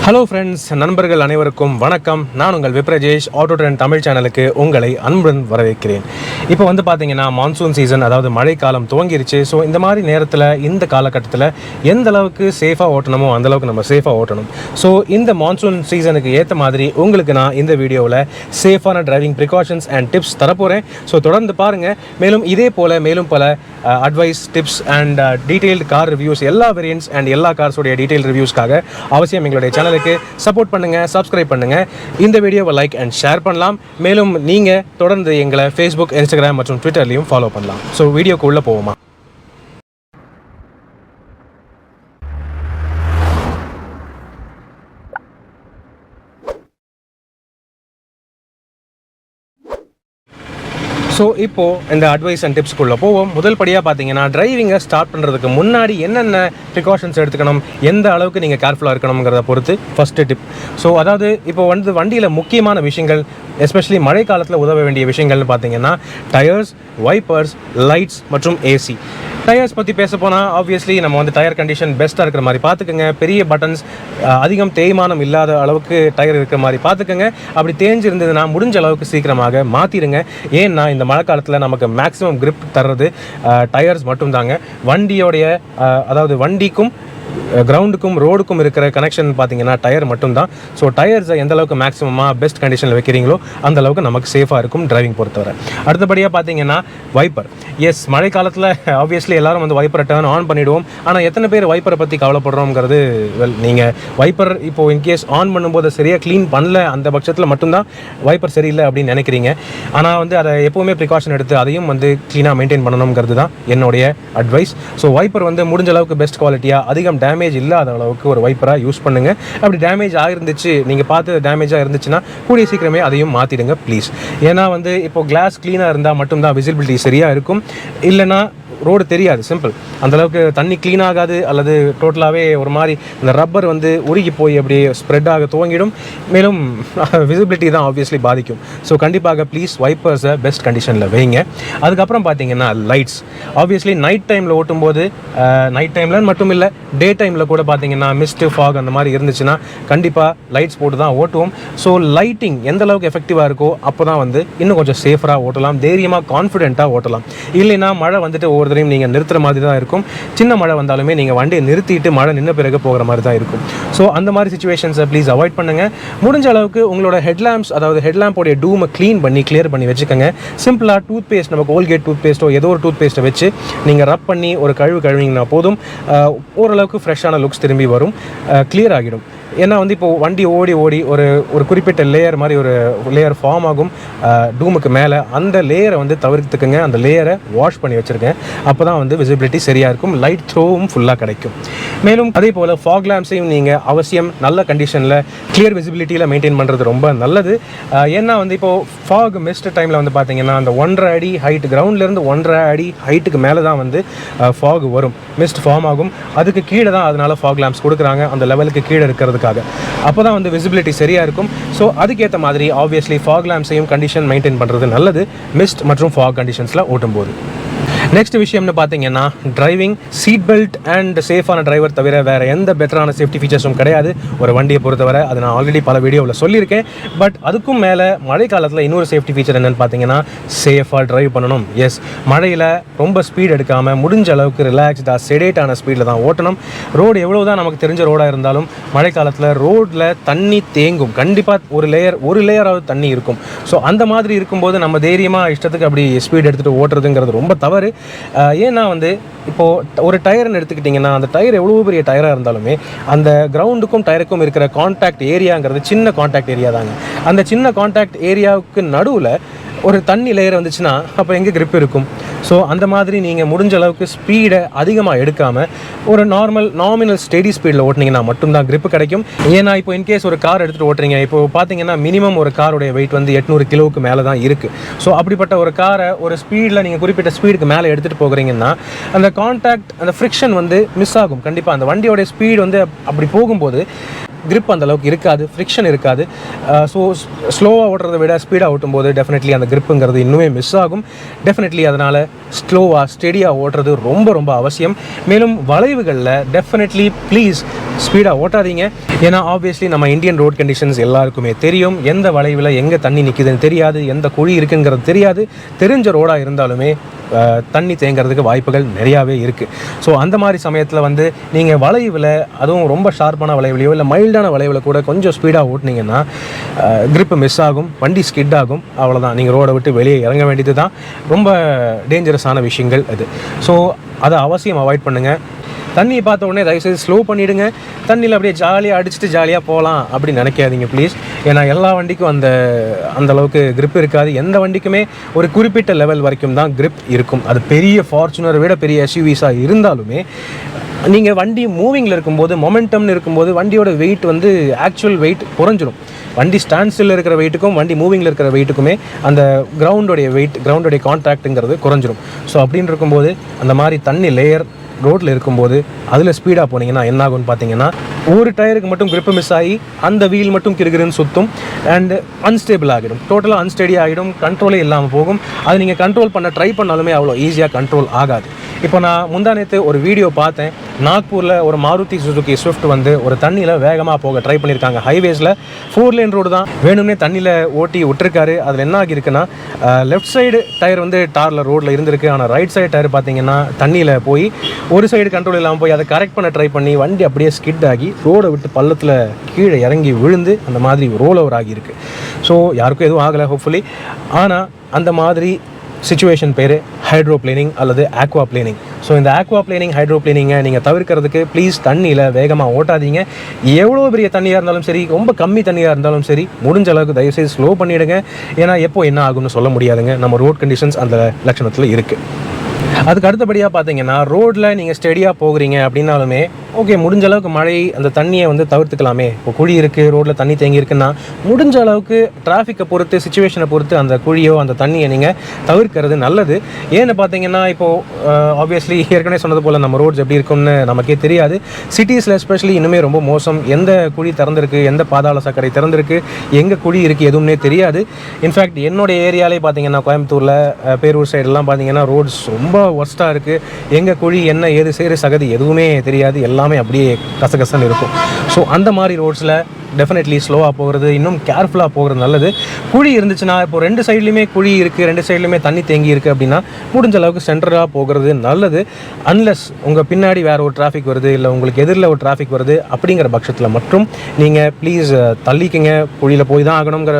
Hello friends, நண்பர்கள் அனைவருக்கும் வணக்கம். நான் உங்கள் விப்ரஜேஷ் Autotrend தமிழ் சேனலுக்கு உங்களை அன்புடன் வரவேற்கிறேன். இப்போ வந்து பார்த்தீங்கன்னா மான்சூன் சீசன், அதாவது மழைக்காலம் துவங்கிருச்சு. ஸோ இந்த மாதிரி நேரத்தில் இந்த காலகட்டத்தில் எந்த அளவுக்கு சேஃபாக ஓட்டணுமோ அந்தளவுக்கு நம்ம சேஃபாக ஓட்டணும். ஸோ இந்த மான்சூன் சீசனுக்கு ஏற்ற மாதிரி உங்களுக்கு நான் இந்த வீடியோவில் சேஃபான டிரைவிங் ப்ரிகாஷன்ஸ் அண்ட் டிப்ஸ் தரப்போகிறேன். ஸோ தொடர்ந்து பாருங்கள். மேலும் இதே போல் மேலும் பல advice, tips and detailed car reviews, எல்லா வேரியன்ட்ஸ் அண்ட் எல்லா கார்ஸோடைய டீட்டெயில் ரிவ்யூஸ்க்காக அவசியம் எங்களுடைய சேனலுக்கு சப்போர்ட் பண்ணுங்கள், சப்ஸ்கிரைப் பண்ணுங்கள், இந்த வீடியோவை லைக் அண்ட் ஷேர் பண்ணலாம். மேலும் நீங்கள் தொடர்ந்து எங்களை ஃபேஸ்புக், இன்ஸ்டாகிராம் மற்றும் ட்விட்டர்லையும் ஃபாலோ பண்ணலாம். ஸோ வீடியோக்கு உள்ளே போவோமா? ஸோ இப்போது இந்த அட்வைஸ் அண்ட் டிப்ஸ்க்குள்ளே போவோம். முதல் படியாக பார்த்தீங்கன்னா, டிரைவிங்கை ஸ்டார்ட் பண்ணுறதுக்கு முன்னாடி என்னென்ன ப்ரிகாஷன்ஸ் எடுத்துக்கணும், எந்த அளவுக்கு நீங்கள் கேர்ஃபுல்லாக இருக்கணுங்கிறத பொறுத்து ஃபஸ்ட்டு டிப். ஸோ அதாவது இப்போ வண்டியில் முக்கியமான விஷயங்கள், எஸ்பெஷலி மழை காலத்தில் உதவ வேண்டிய விஷயங்கள்னு பார்த்தீங்கன்னா டயர்ஸ், வைப்பர்ஸ், லைட்ஸ் மற்றும் ஏசி. டயர்ஸ் பற்றி பேச போனால் ஆப்வியஸ்லி நம்ம டயர் கண்டிஷன் பெஸ்ட்டாக இருக்கிற மாதிரி பார்த்துக்கோங்க. பெரிய பட்டன்ஸ், அதிகம் தேய்மானம் இல்லாத அளவுக்கு டயர் இருக்கிற மாதிரி பார்த்துக்கோங்க. அப்படி தேஞ்சிருந்ததுன்னா முடிஞ்ச அளவுக்கு சீக்கிரமாக மாற்றிடுங்க. ஏன்னா இந்த மழை காலத்தில் நமக்கு மேக்ஸிமம் grip தர்றது டயர்ஸ் மட்டும்தாங்க. வண்டியோடைய அதாவது வண்டிக்கும் கிரவுண்டுக்கும் ரோடுக்கும் இருக்கிற கனெக்ஷன் பார்த்தீங்கன்னா டயர் மட்டும்தான். ஸோ டயர்ஸை எந்த அளவுக்கு மேக்ஸிமமாக பெஸ்ட் கண்டிஷனில் வைக்கிறீங்களோ அந்த அளவுக்கு நமக்கு சேஃபாக இருக்கும் டிரைவிங் பொறுத்தவரை. அடுத்தபடியாக பார்த்தீங்கன்னா வைப்பர். எஸ், மழை காலத்தில் ஆப்வியஸ்லி எல்லாரும் வைப்பரை டர்ன் ஆன் பண்ணிவிடுவோம். ஆனால் எத்தனை பேர் வைப்பரை பற்றி கவலைப்படுறோங்கிறது, நீங்கள் வைப்பர் இப்போது இன்கேஸ் ஆன் பண்ணும்போது சரியாக க்ளீன் பண்ணல, அந்த பட்சத்தில் மட்டும்தான் வைப்பர் சரியில்லை அப்படின்னு நினைக்கிறீங்க. ஆனால் அதை எப்போவுமே ப்ரிகாஷன் எடுத்து அதையும் க்ளீனாக மெயின்டைன் பண்ணணுங்கிறது தான் என்னுடைய அட்வைஸ். ஸோ வைப்பர் முடிஞ்ச அளவுக்கு பெஸ்ட் குவாலிட்டியாக, அதிகம் டேமேஜ் இல்லாத அளவுக்கு ஒரு வைப்பராக யூஸ் பண்ணுங்கள். அப்படி டேமேஜ் ஆகிருந்துச்சு, நீங்கள் பார்த்து டேமேஜாக இருந்துச்சுன்னா கூடிய சீக்கிரமே அதையும் மாற்றிடுங்க ப்ளீஸ். ஏன்னா இப்போ கிளாஸ் க்ளீனாக இருந்தால் மட்டும்தான் விசிபிலிட்டி சரியாக இருக்கும். இல்லைனா ரோடு தெரியாது. சிம்பிள். அந்தளவுக்கு தண்ணி க்ளீன் ஆகாது, அல்லது டோட்டலாகவே ஒரு மாதிரி இந்த ரப்பர் உருகி போய் அப்படி ஸ்ப்ரெட் ஆக துவங்கிடும். மேலும் விசிபிலிட்டி தான் ஆப்வியஸ்லி பாதிக்கும். ஸோ கண்டிப்பாக ப்ளீஸ் வைப்பர்ஸை பெஸ்ட் கண்டிஷனில் வைங்க. அதுக்கப்புறம் பார்த்தீங்கன்னா லைட்ஸ். ஆப்வியஸ்லி நைட் டைமில் ஓட்டும்போது, நைட் டைமில் மட்டும் இல்லை, டே டைமில் கூட பார்த்தீங்கன்னா மிஸ்ட்டு, ஃபாக் அந்த மாதிரி இருந்துச்சுன்னா கண்டிப்பாக லைட்ஸ் போட்டு தான் ஓட்டுவோம். ஸோ லைட்டிங் எந்த அளவுக்கு எஃபெக்டிவாக இருக்கோ அப்போ தான் இன்னும் கொஞ்சம் சேஃபராக ஓட்டலாம், தைரியமாக கான்ஃபிடென்ட்டாக ஓட்டலாம். இல்லைன்னா மழை ஒவ்வொரு தடையும் நீங்கள் நிறுத்துற மாதிரி தான் இருக்கும். சின்ன மழை வந்தாலுமே நீங்கள் வண்டியை நிறுத்திட்டு மழை நின்ன பிறகு போகிற மாதிரி தான் இருக்கும். ஸோ அந்த மாதிரி சிச்சுவேஷன்ஸை ப்ளீஸ் அவாய்ட் பண்ணுங்கள். முடிஞ்ச அளவுக்கு உங்களோட ஹெட்லாம்ப்ஸ், அதாவது ஹெட்லாம்போடைய டூமை கிளியர் பண்ணி வச்சுக்கோங்க. சிம்பிளாக டூத் பேஸ்ட், நம்ம கோல்கேட் டூத் பேஸ்ட்டோ ஏதோ ஒரு டூத் பேஸ்ட்டை வச்சு நீங்கள் ரப் பண்ணி ஒரு கழுவிங்கன்னா போதும், ஓரளவுக்கு ஃப்ரெஷ்ஷான லுக்ஸ் திரும்பி வரும், கிளியர் ஆகிடும். ஏன்னா இப்போ வண்டி ஓடி ஒரு குறிப்பிட்ட லேயர் மாதிரி ஒரு லேயர் ஃபார்ம் ஆகும் டூமுக்கு மேலே. அந்த லேயரை தவிர்த்துக்குங்க. அந்த லேயரை வாஷ் பண்ணி வச்சுருக்கேன். அப்போ தான் விசிபிலிட்டி சரியாக இருக்கும், லைட் த்ரோவும் ஃபுல்லாக கிடைக்கும். மேலும் அதே போல் ஃபாக் லேம்ப்ஸையும் நீங்கள் அவசியம் நல்ல கண்டிஷனில் கிளியர் விசிபிலிட்டியில் மெயின்டைன் பண்ணுறது ரொம்ப நல்லது. ஏன்னா இப்போது ஃபாக் மிஸ்ட் டைமில் பார்த்தீங்கன்னா அந்த 1.5 அடி ஹைட், கிரவுண்ட்லேருந்து 1.5 அடி ஹைட்டுக்கு மேலே தான் ஃபாக் வரும், மிஸ்ட் ஃபார்ம் ஆகும். அதுக்கு கீழே தான் அதனால் ஃபாக் லேம்ப்ஸ் கொடுக்குறாங்க, அந்த லெவலுக்கு கீழே இருக்கிறதுக்காக. அப்போ தான் விசிபிலிட்டி சரியாக இருக்கும். ஸோ அதுக்கேற்ற மாதிரி ஆப்வியஸ்லி ஃபாக் லேம்ப்ஸையும் கண்டிஷன் மெயின்டைன் பண்ணுறது நல்லது மிஸ்ட் மற்றும் ஃபாக் கண்டிஷன்ஸில் ஓட்டும்போது. நெக்ஸ்ட் விஷயம்னு பார்த்தீங்கன்னா, டிரைவிங் சீட் பெல்ட் அண்ட் சேஃபான டிரைவர் தவிர வேறு எந்த பெட்டரான சேஃப்டி ஃபீச்சர்ஸும் கிடையாது ஒரு வண்டியை பொறுத்தவரை. அது நான் ஆல்ரெடி பல வீடியோவில் சொல்லியிருக்கேன். பட் அதுக்கும் மேலே மழை காலத்தில் இன்னொரு சேஃப்டி ஃபீச்சர் என்னென்னு பார்த்தீங்கன்னா, சேஃபாக ட்ரைவ் பண்ணணும். எஸ், மழையில் ரொம்ப ஸ்பீட் எடுக்காமல் முடிஞ்ச அளவுக்கு ரிலாக்ஸ்டாக செடேட்டான ஸ்பீடில் தான் ஓட்டணும். ரோடு எவ்வளோ தான் நமக்கு தெரிஞ்ச ரோடாக இருந்தாலும் மழை காலத்தில் ரோட்டில் தண்ணி தேங்கும். கண்டிப்பாக ஒரு லேயராவது தண்ணி இருக்கும். ஸோ அந்த மாதிரி இருக்கும்போது நம்ம தைரியமாக இஷ்டத்துக்கு அப்படி ஸ்பீட் எடுத்துகிட்டு ஓட்டுறதுங்கிறது ரொம்ப தவறு. ஏன்னா இப்போது ஒரு டயர்னு எடுத்துக்கிட்டிங்கன்னா, அந்த டயர் எவ்வளோ பெரிய டயராக இருந்தாலுமே அந்த கிரவுண்டுக்கும் டயருக்கும் இருக்கிற கான்டாக்ட் ஏரியாங்கிறது சின்ன கான்டாக்ட் ஏரியா தாங்க. அந்த சின்ன கான்டாக்ட் ஏரியாவுக்கு நடுவில் ஒரு தண்ணி லேயர் வந்துச்சுன்னா அப்போ எங்கே grip இருக்கும்? ஸோ அந்த மாதிரி நீங்கள் முடிஞ்ச அளவுக்கு ஸ்பீடை அதிகமாக எடுக்காமல் ஒரு நாமினல் ஸ்டெடி ஸ்பீடில் ஓட்டினீங்கன்னா மட்டும்தான் grip கிடைக்கும். ஏன்னா இப்போ இன்கேஸ் ஒரு கார் எடுத்துகிட்டு ஓட்டுறீங்க, இப்போ பார்த்தீங்கன்னா மினிமம் ஒரு காரோடைய வெயிட் 800 கிலோவுக்கு மேலே தான் இருக்குது. ஸோ அப்படிப்பட்ட ஒரு காரை ஒரு ஸ்பீடில் நீங்கள் குறிப்பிட்ட ஸ்பீடுக்கு மேலே எடுத்துகிட்டு போகிறீங்கன்னா அந்த கான்டாக்ட், அந்த ஃப்ரிக்ஷன் மிஸ் ஆகும். கண்டிப்பாக அந்த வண்டியோடைய ஸ்பீடு அப்படி போகும்போது grip அந்த அளவுக்கு இருக்காது, ஃப்ரிக்ஷன் இருக்காது. ஸோ ஸ்லோவாக ஓட்டுறதை விட ஸ்பீடாக ஓட்டும்போது டெஃபினெட்லி அந்த gripங்கிறது இன்னுமே மிஸ் ஆகும். டெஃபினெட்லி அதனால் ஸ்லோவாக ஸ்டெடியாக ஓட்டுறது ரொம்ப ரொம்ப அவசியம். மேலும் வளைவுகளில் டெஃபினெட்லி ப்ளீஸ் ஸ்பீடாக ஓட்டாதீங்க. ஏன்னா ஆப்வியஸ்லி நம்ம இந்தியன் ரோட் கண்டிஷன்ஸ் எல்லாருக்குமே தெரியும். எந்த வளைவில் எங்கே தண்ணி நிற்கிதுன்னு தெரியாது, எந்த குழி இருக்குங்கிறது தெரியாது. தெரிஞ்ச ரோடாக இருந்தாலுமே தண்ணி தேங்கிறதுக்கு வாய்ப்புகள் நிறையாவே இருக்குது. ஸோ அந்த மாதிரி சமயத்தில் வந்து நீங்கள் வளைவில், அதுவும் ரொம்ப ஷார்ப்பான வளைவுலையோ இல்லை மைல்டான வளைவில் கூட கொஞ்சம் ஸ்பீடாக ஓட்டினீங்கன்னா grip மிஸ் ஆகும், வண்டி ஸ்கிட் ஆகும். அவ்வளோதான், நீங்கள் ரோடை விட்டு வெளியே இறங்க வேண்டியது தான். ரொம்ப டேஞ்சரஸான விஷயங்கள் அது. ஸோ அதை அவசியம் அவாய்ட் பண்ணுங்கள். தண்ணியை பார்த்த உடனே தயவுசெய்து ஸ்லோ பண்ணிவிடுங்க. தண்ணியில் அப்படியே ஜாலியாக அடிச்சுட்டு ஜாலியாக போகலாம் அப்படின்னு நினைக்காதீங்க ப்ளீஸ். ஏன்னா எல்லா வண்டிக்கும் அந்த அளவுக்கு grip இருக்காது. எந்த வண்டிக்குமே ஒரு குறிப்பிட்ட லெவல் வரைக்கும் தான் grip இருக்கும். அது பெரிய ஃபார்ச்சுனரை விட பெரிய எஸ்யூவிஸாக இருந்தாலுமே நீங்கள் வண்டி மூவிங்கில் இருக்கும்போது, மொமெண்டம்னு இருக்கும்போது வண்டியோட வெயிட் வந்து ஆக்சுவல் வெயிட் குறைஞ்சிரும். வண்டி ஸ்டாண்ட் ஸ்டில் இருக்கிற வெயிட்டுக்கும் வண்டி மூவிங்கில் இருக்கிற வெயிட்டுக்குமே அந்த கிரவுண்டோடைய வெயிட், கிரவுண்டோடைய கான்டாக்ட்டுங்கிறது குறைஞ்சிரும். ஸோ அப்படின்னு இருக்கும்போது அந்த மாதிரி தண்ணி லேயர் ரோட்டில் இருக்கும்போது அதில் ஸ்பீடாக போனீங்கன்னா என்ன ஆகும்னு பார்த்தீங்கன்னா, ஒரு டயருக்கு மட்டும் grip மிஸ் ஆகி அந்த வீல் மட்டும் கிறுகிறுன்னு சுற்றும் அண்ட் அன்ஸ்டேபிள் ஆகிடும். டோட்டலாக அன்ஸ்டெடி ஆகிடும், கண்ட்ரோலே இல்லாமல் போகும். அது நீங்கள் கண்ட்ரோல் பண்ண ட்ரை பண்ணாலுமே அவ்வளோ ஈஸியாக கண்ட்ரோல் ஆகாது. இப்போ நான் முந்தானேத்து ஒரு வீடியோ பார்த்தேன். நாக்பூரில் ஒரு மாருதி சுசுகி ஸ்விஃப்ட் வந்து ஒரு தண்ணியில் வேகமாக போக ட்ரை பண்ணியிருக்காங்க. ஹைவேஸில் 4 லேன் ரோடு தான், வேணும்னே தண்ணியில் ஓட்டி விட்டுருக்காரு. அதில் என்ன ஆகியிருக்குன்னா, லெஃப்ட் சைடு டயர் வந்து டாரில் ரோட்டில் இருந்திருக்கு. ஆனால் ரைட் சைடு டயர் பார்த்தீங்கன்னா தண்ணியில் போய் ஒரு சைடு கண்ட்ரோல் இல்லாமல் போய் அதை கரெக்ட் பண்ண ட்ரை பண்ணி வண்டி அப்படியே ஸ்கிட் ஆகி ரோடை விட்டு பள்ளத்தில் கீழே இறங்கி விழுந்து அந்த மாதிரி ரோல் ஓவர் ஆகியிருக்கு. ஸோ யாருக்கும் எதுவும் ஆகலை ஹோப்ஃபுல்லி. ஆனால் அந்த மாதிரி சிச்சுவேஷன் பேர் ஹைட்ரோப்ளேனிங் அல்லது ஆக்வா பிளேனிங். ஸோ இந்த ஆக்வா பிளேனிங், ஹைட்ரோப்ளேனிங்கை நீங்கள் தவிர்க்கிறதுக்கு ப்ளீஸ் தண்ணியில் வேகமாக ஓட்டாதீங்க. எவ்வளோ பெரிய தண்ணியாக இருந்தாலும் சரி, ரொம்ப கம்மி தண்ணியாக இருந்தாலும் சரி, முடிஞ்ச அளவுக்கு தயவுசெய்து ஸ்லோ பண்ணிவிடுங்க. ஏன்னா எப்போ என்ன ஆகும்னு சொல்ல முடியாதுங்க. நம்ம ரோட் கண்டிஷன்ஸ் அந்த லட்சணத்தில் இருக்குது. அதுக்கு அடுத்தபடியாக பார்த்தீங்கன்னா, ரோட்டில் நீங்கள் ஸ்டெடியாக போகிறீங்க அப்படின்னாலுமே ஓகே, முடிஞ்ச அளவுக்கு மழை அந்த தண்ணியை வந்து தவிர்த்துக்கலாமே. இப்போ குழி இருக்குது, ரோட்டில் தண்ணி தேங்கி இருக்குன்னா முடிஞ்ச அளவுக்கு டிராஃபிக்கை பொறுத்து, சிச்சுவேஷனை பொறுத்து அந்த குழியோ அந்த தண்ணியை நீங்கள் தவிர்க்கிறது நல்லது. ஏன்னு பார்த்தீங்கன்னா, இப்போது ஆப்வியஸ்லி ஏற்கனவே சொன்னது போல் நம்ம ரோட்ஸ் எப்படி இருக்கும்னு நமக்கே தெரியாது. சிட்டிஸில் எஸ்பெஷலி இன்னுமே ரொம்ப மோசம். எந்த குழி திறந்திருக்கு, எந்த பாதாள சாக்கடை திறந்திருக்கு, எங்கே குழி இருக்குது எதுவுமே தெரியாது. இன்ஃபேக்ட் என்னோடய ஏரியாலே பார்த்தீங்கன்னா, கோயம்புத்தூரில் பேரூர் சைடெல்லாம் பார்த்தீங்கன்னா ரோட்ஸ் ரொம்ப ஒர்ஸ்ட்டாக இருக்குது. எங்கே குழி என்ன ஏது சேரு சகதி எதுவுமே தெரியாது. எல்லாமே அப்படியே கசகசன்னு இருக்கும். ஸோ அந்த மாதிரி ரோட்ஸில் டெஃபினெட்லி ஸ்லோவாக போகிறது, இன்னும் கேர்ஃபுல்லாக போகிறது நல்லது. குழி இருந்துச்சுன்னா, இப்போ 2 சைட்லையுமே குழி இருக்குது, 2 சைட்லையுமே தண்ணி தேங்கி இருக்குது அப்படின்னா முடிஞ்ச அளவுக்கு சென்டராக போகிறது நல்லது. அன்லெஸ் உங்கள் பின்னாடி வேறு ஒரு டிராஃபிக் வருது, இல்லை உங்களுக்கு எதிரில் ஒரு டிராஃபிக் வருது அப்படிங்கிற பட்சத்தில் மட்டும் நீங்கள் ப்ளீஸ் தள்ளிக்கிங்க. குழியில் போய் தான் ஆகணுங்கிற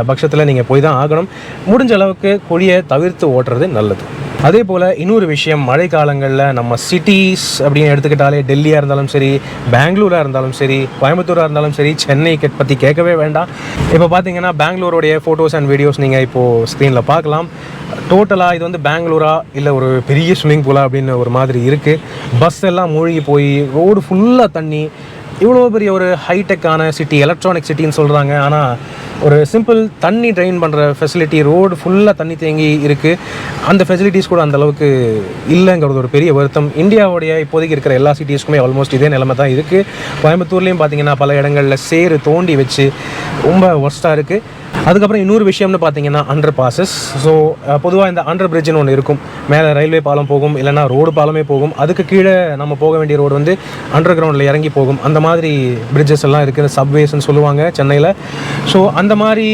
பட்சத்தில் நீங்கள் போய் தான் ஆகணும். முடிஞ்ச அளவுக்கு குழியை தவிர்த்து ஓட்டுறது நல்லது. அதே போல் இன்னொரு விஷயம், மழை காலங்களில் நம்ம சிட்டிஸ் அப்படின்னு எடுத்துக்கிட்டாலே டெல்லியாக இருந்தாலும் சரி, பெங்களூராக இருந்தாலும் சரி, கோயம்புத்தூராக இருந்தாலும் சரி, சென்னை பற்றி கேட்கவே வேண்டாம். இப்போ பார்த்தீங்கன்னா பெங்களூருடைய ஃபோட்டோஸ் அண்ட் வீடியோஸ் நீங்கள் இப்போது ஸ்க்ரீனில் பார்க்கலாம். டோட்டலாக இது வந்து பெங்களூரா இல்லை ஒரு பெரிய ஸ்விம்மிங் பூலா அப்படின்னு ஒரு மாதிரி இருக்குது. பஸ் எல்லாம் மூழ்கி போய் ரோடு ஃபுல்லாக தண்ணி. இவ்வளோ பெரிய ஒரு ஹைடெக்கான சிட்டி, எலக்ட்ரானிக் சிட்டின்னு சொல்கிறாங்க. ஆனால் ஒரு சிம்பிள் தண்ணி ட்ரெயின் பண்ணுற ஃபெசிலிட்டி, ரோடு ஃபுல்லாக தண்ணி தேங்கி இருக்குது. அந்த ஃபெசிலிட்டிஸ் கூட அந்தளவுக்கு இல்லைங்கிறது ஒரு பெரிய வருத்தம். இந்தியாவுடைய இப்போதைக்கு இருக்கிற எல்லா சிட்டிஸ்க்குமே ஆல்மோஸ்ட் இதே நிலைமை தான் இருக்குது. கோயம்புத்தூர்லேயும் பார்த்திங்கன்னா பல இடங்களில் சேறு தோண்டி வச்சு ரொம்ப ஒர்ஸ்ட்டாக இருக்குது. அதுக்கப்புறம் இன்னொரு விஷயம்னு பார்த்தீங்கன்னா அண்டர் பாசஸ். ஸோ பொதுவாக இந்த அண்டர் பிரிட்ஜ்னு ஒன்று இருக்கும். மேலே ரயில்வே பாலம் போகும், இல்லைனா ரோடு பாலமே போகும். அதுக்கு கீழே நம்ம போக வேண்டிய ரோடு வந்து அண்டர் கிரவுண்டில் இறங்கி போகும். அந்த மாதிரி பிரிட்ஜஸ் எல்லாம் இருக்குது, சப்வேஸ்ன்னு சொல்லுவாங்க சென்னையில். ஸோ அந்த மாதிரி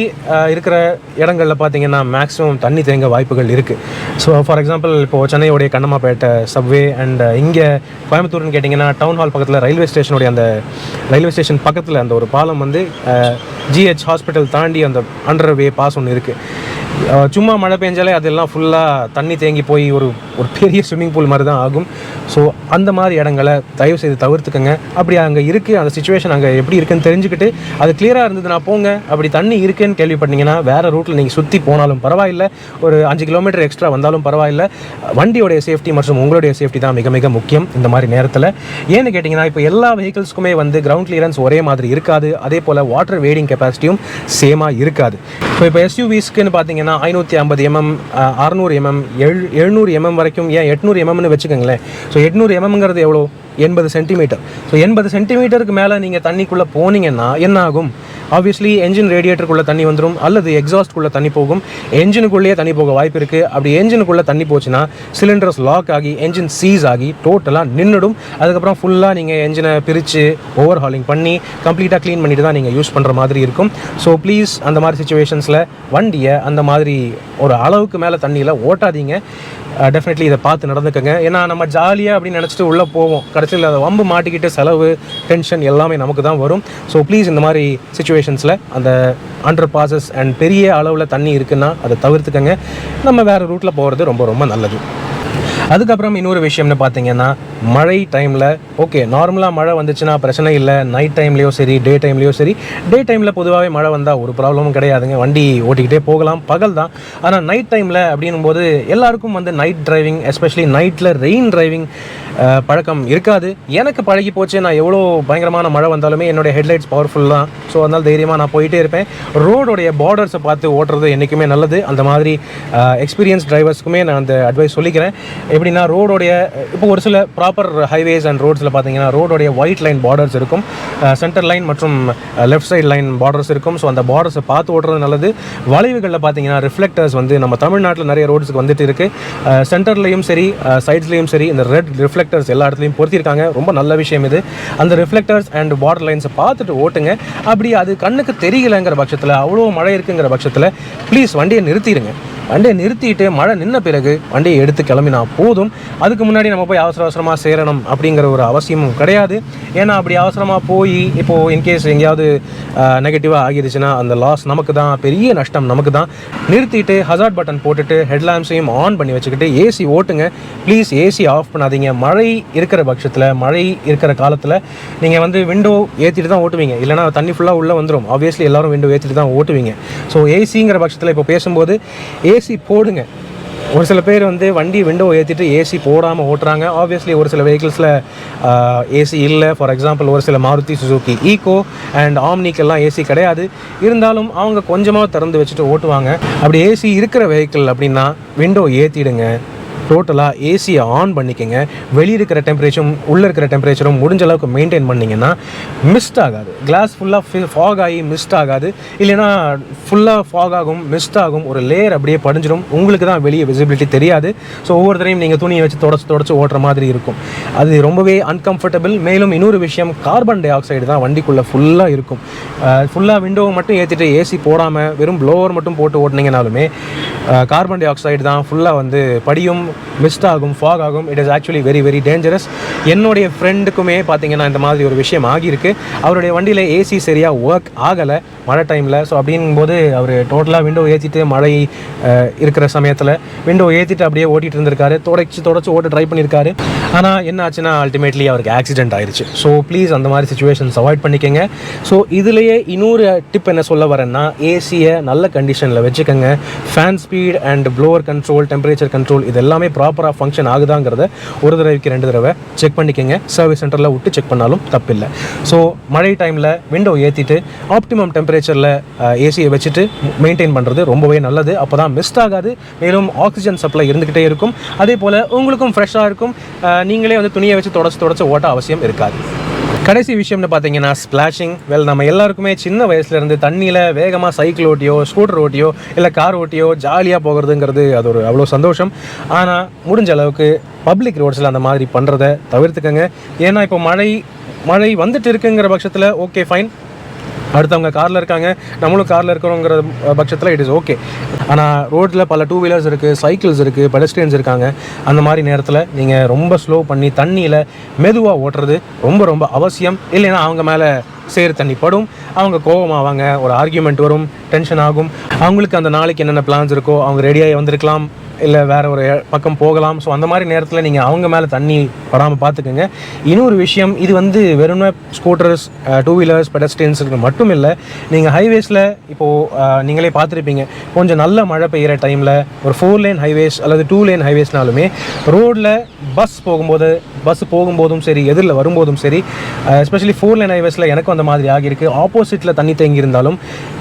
இருக்கிற இடங்களில் பார்த்தீங்கன்னா மேக்ஸிமம் தண்ணி தேங்க வாய்ப்புகள் இருக்குது. ஸோ ஃபார் எக்ஸாம்பிள் இப்போது சென்னையோடைய கண்ணம்மாப்பேட்டை சப்வே அண்ட் இங்கே கோயம்புத்தூர்னு கேட்டிங்கன்னா டவுன் ஹால் பக்கத்தில் ரயில்வே ஸ்டேஷனுடைய அந்த ரயில்வே ஸ்டேஷன் பக்கத்தில் அந்த ஒரு பாலம் வந்து GH ஹாஸ்பிட்டல் தாண்டி அந்த அண்டர் வே பாஸ் ஒன்று இருக்குது. சும்மா மழை பெஞ்சாலே அதெல்லாம் ஃபுல்லாக தண்ணி தேங்கி போய் ஒரு பெரிய ஸ்விம்மிங் பூல் மாதிரி தான் ஆகும். ஸோ அந்த மாதிரி இடங்களை தயவு செய்து தவிர்த்துக்கங்க. அப்படி அங்கே இருக்குது, அந்த சிச்சுவேஷன் அங்கே எப்படி இருக்குன்னு தெரிஞ்சுக்கிட்டு அது கிளியராக இருந்ததுன்னா போங்க. அப்படி தண்ணி இருக்குன்னு கேள்விப்பட்டீங்கன்னா வேறு ரூட்டில் நீங்கள் சுற்றி போனாலும் பரவாயில்லை, ஒரு 5 கிலோமீட்டர் எக்ஸ்ட்ரா வந்தாலும் பரவாயில்லை. வண்டியோடைய சேஃப்டி மற்றும் உங்களுடைய சேஃப்டி தான் மிக மிக முக்கியம் இந்த மாதிரி நேரத்தில். ஏன்னு கேட்டிங்கன்னா, இப்போ எல்லா வெஹிக்கிள்ஸ்க்குமே வந்து கிரவுண்ட் கிளியரன்ஸ் ஒரே மாதிரி இருக்காது. அதே போல் வாட்டர் வெயிடிங் கெப்பாசிட்டியும் சேமாக இருக்காது. இப்போ SUVஸ்க்குன்னு பார்த்தீங்கன்னா 550 mm 600 mm 700 mm வரைக்கும், ஏன் 800 mmனு வச்சுக்கோங்களேன். ஸோ 800 mmங்கிறது எவ்வளோ? 80 சென்டிமீட்டர். ஸோ 80 சென்டிமீட்டருக்கு மேலே நீங்கள் தண்ணிக்குள்ளே போனீங்கன்னா என்ன ஆகும்? ஆப்வியஸ்லி என்ஜின் ரேடியேட்டருக்குள்ளே தண்ணி வந்துடும், அல்லது எக்ஸாஸ்ட்குள்ளே தண்ணி போகும். என்ஜினுக்குள்ளேயே தண்ணி போக வாய்ப்பு இருக்குது. அப்படி என்ஜினுக்குள்ளே தண்ணி போச்சுன்னா சிலிண்டர்ஸ் லாக் ஆகி என்ஜின் சீஸ் ஆகி டோட்டலாக நின்றுடும். அதுக்கப்புறம் ஃபுல்லாக நீங்கள் என்ஜினை பிரித்து ஓவர் ஹாலிங் பண்ணி கம்ப்ளீட்டாக க்ளீன் பண்ணிட்டு தான் நீங்கள் யூஸ் பண்ணுற மாதிரி இருக்கும். ஸோ ப்ளீஸ் அந்த மாதிரி சுச்சுவேஷன்ஸில் வண்டியை அந்த மாதிரி ஒரு அளவுக்கு மேலே தண்ணியில் ஓட்டாதீங்க. டெஃபினெட்லி இதை பார்த்து நடந்துக்கங்க. ஏன்னா நம்ம ஜாலியாக அப்படின்னு நினச்சிட்டு உள்ளே போவோம், கடைசியில் அதை வம்பு மாட்டிக்கிட்டு செலவு டென்ஷன் எல்லாமே நமக்கு தான் வரும். ஸோ ப்ளீஸ் இந்த மாதிரி சுச்சுவேஷன்ஸில் அந்த அண்டர் பாசஸ் அண்ட் பெரிய அளவில் தண்ணி இருக்குன்னா அதை தவிர்த்துக்கங்க. நம்ம வேறு ரூட்டில் போகிறது ரொம்ப ரொம்ப நல்லது. அதுக்கப்புறம் இன்னொரு விஷயம்னு பார்த்தீங்கன்னா, மழை டைமில் ஓகே நார்மலாக மழை வந்துச்சுன்னா பிரச்சனை இல்லை. நைட் டைம்லேயோ சரி, டே டைம்லேயோ சரி. டே டைமில் பொதுவாகவே மழை வந்தால் ஒரு ப்ராப்ளமும் கிடையாதுங்க, வண்டி ஓட்டிக்கிட்டே போகலாம், பகல் தான். ஆனால் நைட் டைமில் அப்படின்னும் போது எல்லாருக்கும் வந்து நைட் டிரைவிங், எஸ்பெஷலி நைட்டில் ரெயின் டிரைவிங் பழக்கம் இருக்காது. எனக்கு பழகி போச்சு. நான் எவ்வளோ பயங்கரமான மழை வந்தாலுமே என்னுடைய ஹெட்லைட்ஸ் பவர்ஃபுல் தான். ஸோ அதனால் தைரியமாக நான் போயிட்டே இருப்பேன். ரோடோடைய பார்டர்ஸை பார்த்து ஓட்டுறது என்றைக்குமே நல்லது. அந்த மாதிரி எக்ஸ்பீரியன்ஸ் டிரைவர்ஸ்க்குமே நான் அந்த அட்வைஸ் சொல்லிக்கிறேன். எப்படின்னா, ரோடோடைய இப்போ ஒரு சில ப்ராப்பர் ஹைவேஸ் அண்ட் ரோட்ஸில் பார்த்தீங்கன்னா ரோடோடைய ஒயிட் லைன் பார்டர்ஸ் இருக்கும், சென்டர் லைன் மற்றும் லெஃப்ட் சைட் லைன் பார்டர்ஸ் இருக்கும். ஸோ அந்த பார்டர்ஸை பார்த்து ஓட்டுறது நல்லது. வளைவுகளில் பார்த்தீங்கன்னா ரிஃப்ளெக்டர்ஸ் வந்து நம்ம தமிழ்நாட்டில் நிறைய ரோட்ஸுக்கு வந்துட்டு இருக்குது. சென்டர்லேயும் சரி, சைட்ஸ்லேயும் சரி, இந்த ரெட் ரிஃப்ளெக்டர்ஸ் எல்லா இடத்துலையும் பொருத்திருக்காங்க. ரொம்ப நல்ல விஷயம் இது. அந்த ரிஃப்ளெக்டர்ஸ் அண்ட் பார்டர் லைன்ஸை பார்த்துட்டு ஓட்டுங்க. அப்படி அது கண்ணுக்கு தெரியலைங்கிற பட்சத்தில், அவ்வளோ மழை இருக்குங்கிற பட்சத்தில் ப்ளீஸ் வண்டியை நிறுத்திடுங்க. வண்டியை நிறுத்திட்டு மழை நின்ன பிறகு வண்டியை எடுத்து கிளம்பினா போதும். அதுக்கு முன்னாடி நம்ம போய் அவசரமாக சேரணும் அப்படிங்கிற ஒரு அவசியமும் கிடையாது. ஏன்னா அப்படி அவசரமாக போய் இப்போது இன்கேஸ் எங்கேயாவது நெகட்டிவாக ஆகிடுச்சுன்னா அந்த லாஸ் நமக்கு தான், பெரிய நஷ்டம் நமக்கு தான். நிறுத்திட்டு ஹசார்ட் பட்டன் போட்டுட்டு ஹெட்லாம்ப்ஸையும் ஆன் பண்ணி வச்சுக்கிட்டு ஏசி ஓட்டுங்க. ப்ளீஸ் ஏசி ஆஃப் பண்ணாதீங்க. மழை இருக்கிற பட்சத்தில், மழை இருக்கிற காலத்தில் நீங்கள் வந்து விண்டோ ஏற்றிட்டு தான் ஓட்டுவீங்க, இல்லைனா தண்ணி ஃபுல்லாக உள்ளே வந்துடும். ஆப்வியஸ்லி எல்லோரும் விண்டோ ஏற்றிட்டு தான் ஓட்டுவீங்க. ஸோ ஏசிங்கிற பட்சத்தில் இப்போ பேசும்போது ஏசி போடுங்க. ஒரு சில பேர் வந்து வண்டி விண்டோ ஏற்றிட்டு ஏசி போடாமல் ஓட்டுறாங்க. ஆப்வியஸ்லி ஒரு சில வெஹிக்கிள்ஸில் ஏசி இல்லை. ஃபார் எக்ஸாம்பிள் ஒரு சில மாருதி சுசுகி ஈகோ அண்ட் ஆம்னிக்கெல்லாம் ஏசி கிடையாது. இருந்தாலும் அவங்க கொஞ்சமாக திறந்து வச்சுட்டு ஓட்டுவாங்க. அப்படி ஏசி இருக்கிற வெஹிக்கிள் அப்படின்னா விண்டோ ஏற்றிடுங்க. டோட்டலாக ஏசியை ஆன் பண்ணிக்கங்க. வெளியே இருக்கிற டெம்பரேச்சரும் உள்ளே இருக்கிற டெம்பரேச்சரும் முடிஞ்ச அளவுக்கு மெயின்டைன் பண்ணிங்கன்னா மிஸ்ட் ஆகாது. கிளாஸ் ஃபுல்லாக ஃபாக் ஆகி மிஸ்ட் ஆகாது. இல்லைனா ஃபுல்லாக ஃபாக் ஆகும், மிஸ்ட் ஆகும், ஒரு லேயர் அப்படியே படிஞ்சிடும். உங்களுக்கு தான் வெளியே விசிபிலிட்டி தெரியாது. ஸோ ஒவ்வொருத்தரையும் நீங்கள் துணியை வச்சு தொடச்சி ஓட்டுற மாதிரி இருக்கும். அது ரொம்பவே அன்கம்ஃபர்டபுள். மேலும் இன்னொரு விஷயம், கார்பன் டை ஆக்சைடு தான் வண்டிக்குள்ளே ஃபுல்லாக இருக்கும். ஃபுல்லாக விண்டோவை மட்டும் ஏற்றிட்டு ஏசி போடாமல் வெறும் ப்ளோவர் மட்டும் போட்டு ஓட்டினீங்கனாலுமே கார்பன் டை ஆக்சைடு தான் ஃபுல்லாக வந்து படியும், மிஸ்ட் ஆகும், ஃபாக் ஆகும். It is actually very very dangerous. என்னுடைய ஃப்ரெண்டுக்குமே பார்த்தீங்கன்னா இந்த மாதிரி ஒரு விஷயம் ஆகியிருக்கு. அவருடைய வண்டியில் ஏசி சரியாக ஒர்க் ஆகலை மழை டைமில். ஸோ அப்படிங்கும்போது அவர் டோட்டலாக விண்டோ ஏற்றிட்டு மழை இருக்கிற சமயத்தில் விண்டோ ஏற்றிட்டு அப்படியே ஓட்டிகிட்டு இருந்திருக்காரு. தொடச்சி ஓட்ட ட்ரை பண்ணியிருக்காரு. ஆனால் என்ன ஆச்சுன்னா அல்டிமேட்லி அவருக்கு ஆக்சிடென்ட் ஆயிடுச்சு. ஸோ ப்ளீஸ் அந்த மாதிரி சுச்சுவேஷன்ஸ் அவாய்ட் பண்ணிக்கோங்க. ஸோ இதுலேயே இன்னொரு டிப் என்ன சொல்ல வரேன்னா, ஏசியை நல்ல கண்டிஷனில் வச்சுக்கோங்க. Fan speed and blower control, temperature control இது எல்லாமே ப்ராப்பராக ஃபங்க்ஷன் ஆகுதாங்கிறத ஒரு தடவைக்கு 2 தடவை செக் பண்ணிக்கோங்க. சர்வீஸ் சென்டரில் விட்டு செக் பண்ணாலும் தப்பில்லை. ஸோ மழை டைமில் விண்டோ ஏற்றிட்டு ஆப்டிமம் டெம்பரேச்சரில் ஏசியை வச்சுட்டு மெயின்டைன் பண்ணுறது ரொம்பவே நல்லது. அப்போ தான் மிஸ்ட் ஆகாது. மேலும் ஆக்சிஜன் சப்ளை இருந்துக்கிட்டே இருக்கும். அதே போல் உங்களுக்கும் ஃப்ரெஷ்ஷாக இருக்கும். நீங்களே வந்து துணியை வச்சு தொடச்சி ஓட்ட அவசியம் இருக்காது. கடைசி விஷயம்னு பார்த்தீங்கன்னா ஸ்பிளாஷிங். நம்ம எல்லாருக்குமே சின்ன வயசுலேருந்து தண்ணியில் வேகமாக சைக்கிள் ஓட்டியோ, ஸ்கூட்டர் ஓட்டியோ, இல்லை கார் ஓட்டியோ ஜாலியாக போகிறதுங்கிறது அது ஒரு அவ்வளோ சந்தோஷம். ஆனால் முடிஞ்ச அளவுக்கு பப்ளிக் ரோட்ஸில் அந்த மாதிரி பண்ணுறதை தவிர்த்துக்கங்க. ஏன்னா இப்போ மழை வந்துட்டு இருக்குங்கிற பட்சத்தில் ஓகே ஃபைன், அடுத்தவங்க காரில் இருக்காங்க, நம்மளும் காரில் இருக்கிறோங்கிற பட்சத்தில் இட் இஸ் ஓகே. ஆனால் ரோட்டில் பல 2 வீலர்ஸ் இருக்குது, சைக்கிள்ஸ் இருக்குது, பெடஸ்ட்ரியன்ஸ் இருக்காங்க. அந்த மாதிரி நேரத்தில் நீங்கள் ரொம்ப ஸ்லோ பண்ணி தண்ணியில் மெதுவாக ஓட்டுறது ரொம்ப ரொம்ப அவசியம். இல்லைன்னா அவங்க மேலே சேறு தண்ணி படும், அவங்க கோபமாவாங்க, ஒரு ஆர்கியூமெண்ட் வரும், டென்ஷன் ஆகும். அவங்களுக்கு அந்த நாளைக்கு என்னென்ன பிளான்ஸ் இருக்கோ அவங்க ரெடியாகி வந்திருக்கலாம், இல்லை வேறு ஒரு பக்கம் போகலாம். ஸோ அந்த மாதிரி நேரத்தில் நீங்கள் அவங்க மேலே தண்ணி படாமல் பார்த்துக்குங்க. இன்னொரு விஷயம், இது வந்து வெறும் ஸ்கூட்டர்ஸ், டூ வீலர்ஸ், பெடஸ்ட்ரியன்ஸுக்கு மட்டும் இல்லை. நீங்கள் ஹைவேஸில் இப்போது நீங்களே பார்த்துருப்பீங்க, கொஞ்சம் நல்ல மழை பெய்கிற டைமில் ஒரு 4 லேன் ஹைவேஸ் அல்லது 2 லேன் ஹைவேஸ்னாலுமே ரோடில் பஸ் போகும்போதும் சரி, எதிரில் வரும்போதும் சரி, எஸ்பெஷலி 4 லேன் ஹைவேஸில் எனக்கும் அந்த மாதிரி ஆகியிருக்கு. ஆப்போசிட்டில் தண்ணி தேங்கி இருந்தாலும்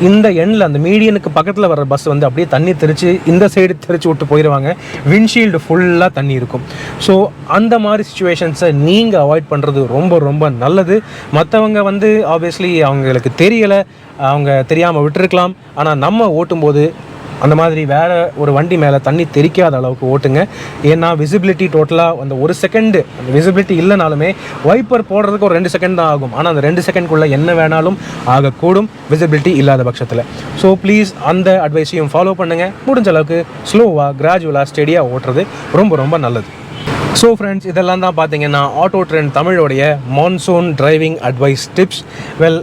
இந்த எண்ணில் அந்த மீடியனுக்கு பக்கத்தில் வர பஸ் வந்து அப்படியே தண்ணி தெரிச்சு இந்த சைடு தெரிச்சு விட்டு போயிடுவாங்க. விண்ட்ஷீல்டு ஃபுல்லாக தண்ணி இருக்கும். ஸோ அந்த மாதிரி சுச்சுவேஷன்ஸை நீங்கள் அவாய்ட் பண்ணுறது ரொம்ப ரொம்ப நல்லது. மற்றவங்க வந்து ஆப்வியஸ்லி அவங்களுக்கு தெரியலை, அவங்க தெரியாமல் விட்டுருக்கலாம். ஆனால் நம்ம ஓட்டும்போது அந்த மாதிரி வேறு ஒரு வண்டி மேலே தண்ணி தெரிக்காத அளவுக்கு ஓட்டுங்க. ஏன்னா விசிபிலிட்டி டோட்டலாக அந்த 1 செகண்டு அந்த விசிபிலிட்டி இல்லைனாலுமே வைப்பர் போடுறதுக்கு ஒரு 2 செகண்ட் தான் ஆகும். ஆனால் அந்த 2 செகண்ட்குள்ளே என்ன வேணாலும் ஆகக்கூடும் விசிபிலிட்டி இல்லாத பட்சத்தில். ஸோ ப்ளீஸ் அந்த அட்வைஸையும் ஃபாலோ பண்ணுங்கள். முடிஞ்ச அளவுக்கு ஸ்லோவாக, கிராஜுவலாக, ஸ்டெடியாக ஓட்டுறது ரொம்ப ரொம்ப நல்லது. ஸோ ஃப்ரெண்ட்ஸ், இதெல்லாம் தான் பார்த்தீங்கன்னா ஆட்டோ ட்ரெண்ட் தமிழோடைய மான்சூன் டிரைவிங் அட்வைஸ் டிப்ஸ்.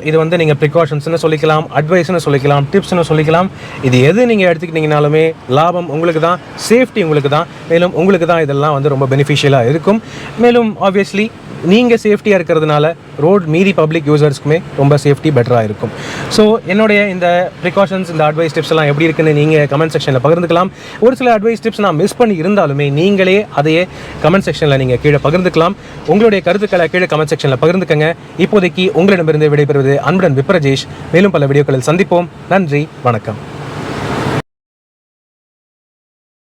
இது வந்து நீங்கள் ப்ரிகாஷன்ஸ்னு சொல்லிக்கலாம், அட்வைஸ்னு சொல்லிக்கலாம், டிப்ஸ்னு சொல்லிக்கலாம். இது எது நீங்கள் எடுத்துக்கிட்டிங்கனாலுமே லாபம் உங்களுக்கு தான், சேஃப்டி உங்களுக்கு தான். மேலும் உங்களுக்கு தான் இதெல்லாம் வந்து ரொம்ப பெனிஃபிஷியலாக இருக்கும். மேலும் ஆப்வியஸ்லி நீங்கள் சேஃப்டியாக இருக்கிறதுனால ரோட் மீதி பப்ளிக் யூசர்ஸ்க்குமே ரொம்ப சேஃப்டி பெட்டராக இருக்கும். ஸோ என்னுடைய இந்த ப்ரிகாஷன்ஸ், இந்த அட்வைஸ் டிப்ஸ் எல்லாம் எப்படி இருக்குன்னு நீங்கள் கமெண்ட் செக்ஷனில் பகிர்ந்துக்கலாம். ஒரு சில அட்வைஸ் டிப்ஸ் நான் மிஸ் பண்ணி இருந்தாலுமே நீங்களே அதையே கமெண்ட் செக்ஷனில் நீங்கள் கீழே பகிர்ந்துக்கலாம். உங்களுடைய கருத்துக்களை கீழே கமெண்ட் செக்ஷனில் பகிர்ந்துக்கங்க. இப்போதைக்கு உங்களிடமிருந்து விடைபெறுவது அன்புடன் விப்ரஜேஷ். மேலும் பல வீடியோக்களில் சந்திப்போம். நன்றி, வணக்கம்.